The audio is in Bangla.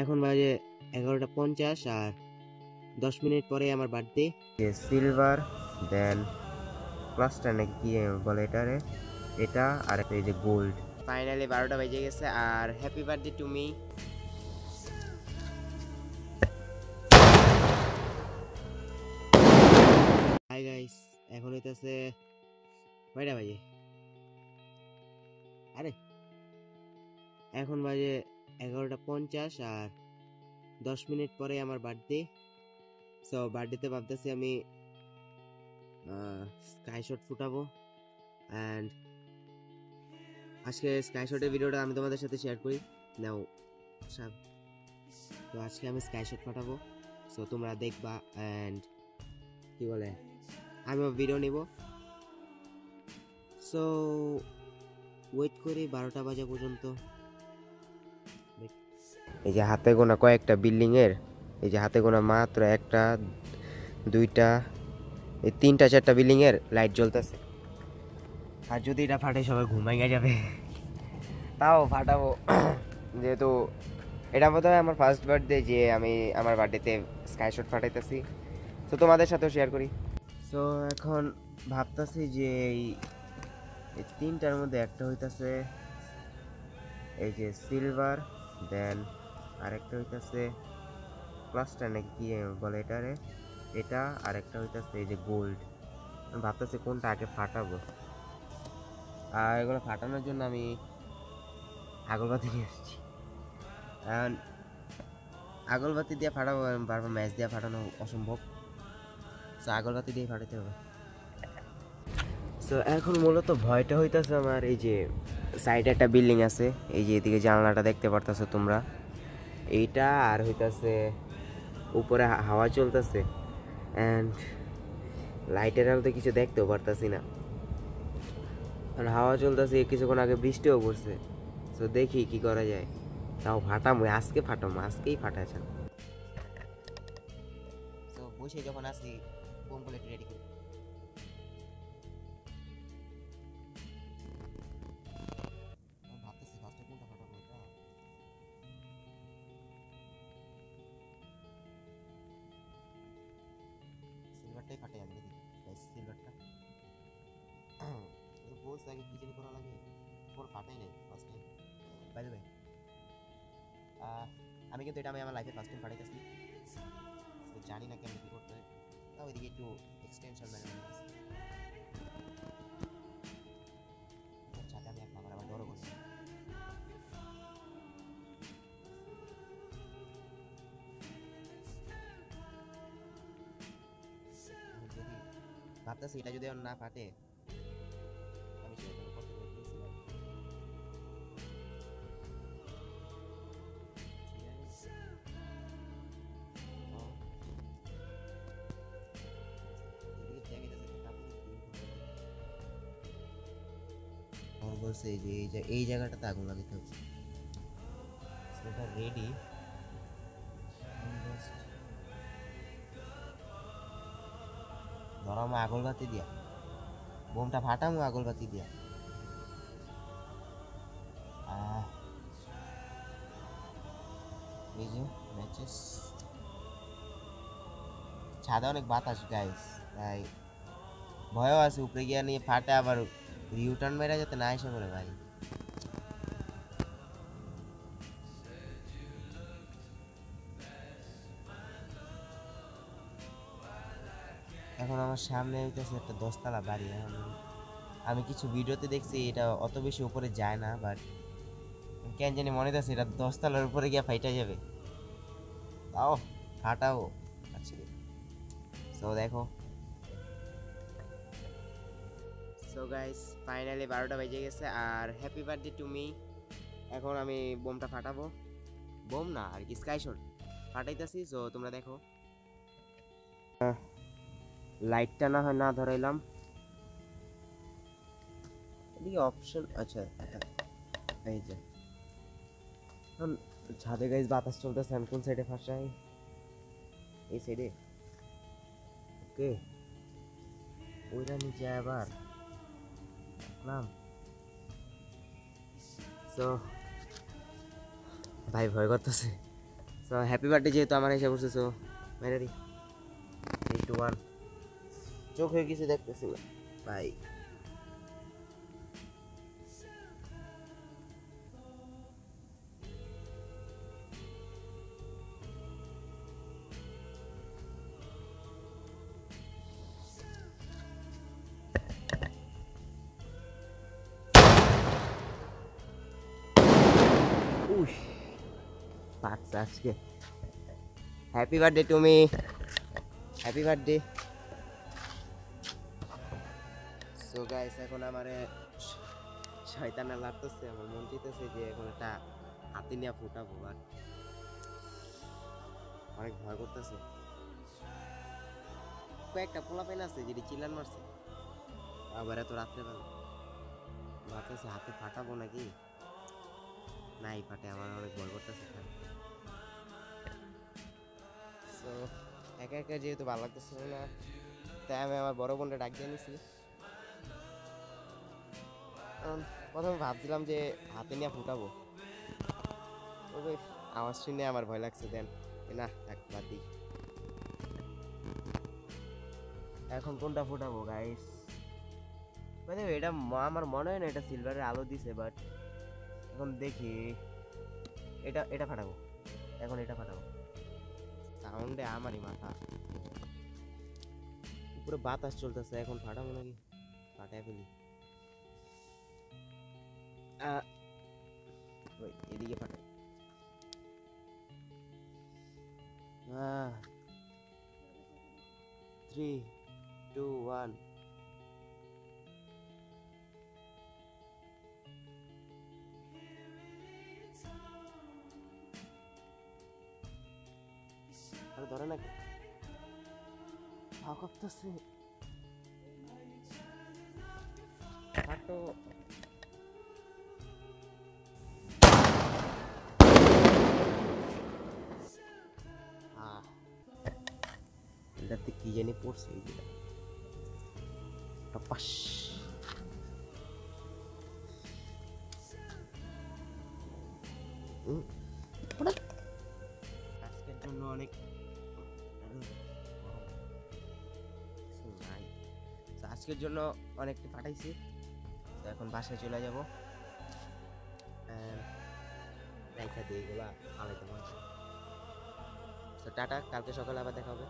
এখন বাজে 11:50 আর 10 মিনিট পরে আমার বার্থডে। সিলভার দেন প্লাসটা নাকি কি বলে এটারে, এটা আর একটা এই যে গোল্ড। ফাইনালি 12টা বেজে গেছে আর happy birthday to me. Hi guys, এখন হইতেছে কয়টা বাজে? আরে এখন বাজে 11:50 আর 10 মিনিট পরে আমার বার্থডে। সো বার্থডেতে ভাবতেছি আমি স্কাই শট ফুটাবো অ্যান্ড আজকে স্কাই শটের ভিডিওটা আমি তোমাদের সাথে শেয়ার করি নাও। তো আজকে আমি স্কাই শট ফাটাবো, সো তোমরা দেখবা অ্যান্ড কি বলে আমিও ভিডিও নিব। সো ওয়েট করি 12টা বাজে পর্যন্ত। এই যে হাতে গোনা কয়েকটা বিল্ডিংয়ের, এই যে হাতে গোনা মাত্র একটা দুইটা এই 3টা 4টা বিল্ডিংয়ের লাইট জ্বলতেছে। আর যদি এটা ফাটে সবাই ঘুমাইয়া যাবে, তাও ফাটাবো যেহেতু এটা বোধহয় আমার ফার্স্ট বার্থডে যে আমি আমার বার্থডেতে স্কাই শট ফাটাইতেছি, তো তোমাদের সাথেও শেয়ার করি। সো এখন ভাবতেছি যে এই 3টার মধ্যে একটা হইতাছে এই যে সিলভার, দেন আরেকটা হইতাছে প্লাসটা নাকি কি বলে এটারে, এটা আর একটা হইতাছে এই যে গোল্ড। ভাবতেছি কোনটা আগে ফাটাবো, আর এগুলো ফাটানোর জন্য আমি আগরবাতি নিয়ে আসছি। এখন আগরবাতি দিয়ে ফাটাবো, বারবার ম্যাচ দিয়ে ফাটানো অসম্ভব, সো আগরবাতি দিয়ে ফাটাতে হবে। সো এখন মূলত ভয়টা হইতাছে আমার এই যে সাইডে একটা বিল্ডিং আছে, এই যে এদিকে জানলাটা দেখতে পারতেছো তোমরা, এইটা আর হইতাছে উপরে হাওয়া চলতেছে অ্যান্ড লাইটের আলোতে কিছু দেখতেও পারতাছি না, আর হাওয়া চলতেছে, কিছুক্ষণ আগে বৃষ্টিও পড়ছে। তো দেখি কি করা যায়, তাও ফাটামো আজকে, ফাটামো আজকেই ফাটাচ্ছেন। তো বসে যখন আসি বোমগুলো একটু রেডি করি। ভাবতেছি ফার্স্টে কোনটা ফাটাবো, এটা সিলভারটাই ফাটাই আমি, দেখি সিলভারটা বলছে আগে কি জানি করা লাগে, ফোর ফাটাই নাই first time. By the way আমি কিন্তু এটা আমি আমার লাইফে ফার্স্ট টাইম ফাটাইতেছি, তো জানি না কেমন কী করতে হয়, তাও এদিকে একটু এক্সটেনশন মেনে নিয়েছি। ছাদে আমি এক নাম্বার আবার ডরও করছি। যদি ভাবতেছি এটা যদি না ফাটে আমি সেটা করতে পেরেছিলাম। বলছে যে এই জায়গাটাতে আগুন লাগাতে হবে, সেটা রেডি। ধরামো আগরবাতি দিয়া, বোমটা ফাটামো আগরবাতি দিয়া। এই যে ম্যাচেস, ছাদে অনেক বাতাস গাইস, তাই ভয়ও আছে উপরে গিয়ে নিয়ে ফাটে আবার রিউটার্ন মেরা যাতে না এসে পড়ে ভাই। এখন আমার সামনে হইতেছে একটা 10তলা বাড়ি। এখন আমি কিছু ভিডিওতে দেখছি এটা অত বেশি উপরে যায় না, বাট কেন জানি মনে হচ্ছে এটা 10তলার উপরে গিয়ে ফাইটা যাবে, তাও ফাটাবো আজকে। সো দেখো, সো গাইস ফাইনালি 12টা বেজে গেছে আর হ্যাপি বার্থডে টু মি। এখন আমি বোমটা ফাটাবো, বোম না আর কি স্কাই শট ফাটাইতেছি, সো তোমরা দেখো। লাইটটা না হয় না ধরাইলাম, এদিকে অপশন আচ্ছা এই যে এখন ছাদে গাইস বাতাস চলতেছে, আমি কোন সাইডে ফাঁসাই, এই সাইডে ওকে, ওইটা নিচে আবার নাম। সো ভাই ভয় করতেছে, হ্যাপি বার্থডে যেহেতু আমার এসে বসেছো মেরে দি 3 2 1 চোখ হয়ে কিছু দেখতেছি না ভাই উশ পাকছে আজকে happy birthday to me happy birthday so guys এখন আমারে শয়তানা লাগতেছে আমার মন চাইতেছে যে এখন একটা হাতে নিয়ে ফুটাবো আর অনেক ভয় করতেছে কয়েকটা পোলাপাইন আছে যেটি চিল্লান মারছে আবার এত রাত্রেবেলা ভাবতেছে হাতে ফাটাবো নাকি নাই ফাটে আমার অনেক ভয় করতেছে সো একা একা যেহেতু ভালো লাগতেছে না তাই আমি আমার বড় বোনটা ডাক দিয়ে নিছি প্রথমে ভাবছিলাম যে হাতে নিয়ে ফুটাবো তবে আওয়াজ শুনে আমার ভয় লাগছে দেন না থাক বাদ দিই এখন কোনটা ফুটাবো গাইস মানে এটা আমার মনে হয় না এটা সিলভারের আলো দিছে বাট এখন দেখি এটা এটা ফাটাবো এখন এটা ফাটাবো সাউন্ডে আমারই মাথা পুরো বাতাস চলতেছে এখন ফাটাবো নাকি ফাটায় ফেলি এদিকে ফাটাই 3 2 1 আরে ধরে নাকি ভাগ করতেছে ফাটো এটাতে কি জানি পড়ছে এই যেটা টপাস আজকের জন্য অনেক আজকের জন্য অনেকটা পাঠাইছি এখন বাসায় চলে যাব দেখা দিয়ে এগুলা আলাদা টাটা কালকে সকালে আবার দেখা হবে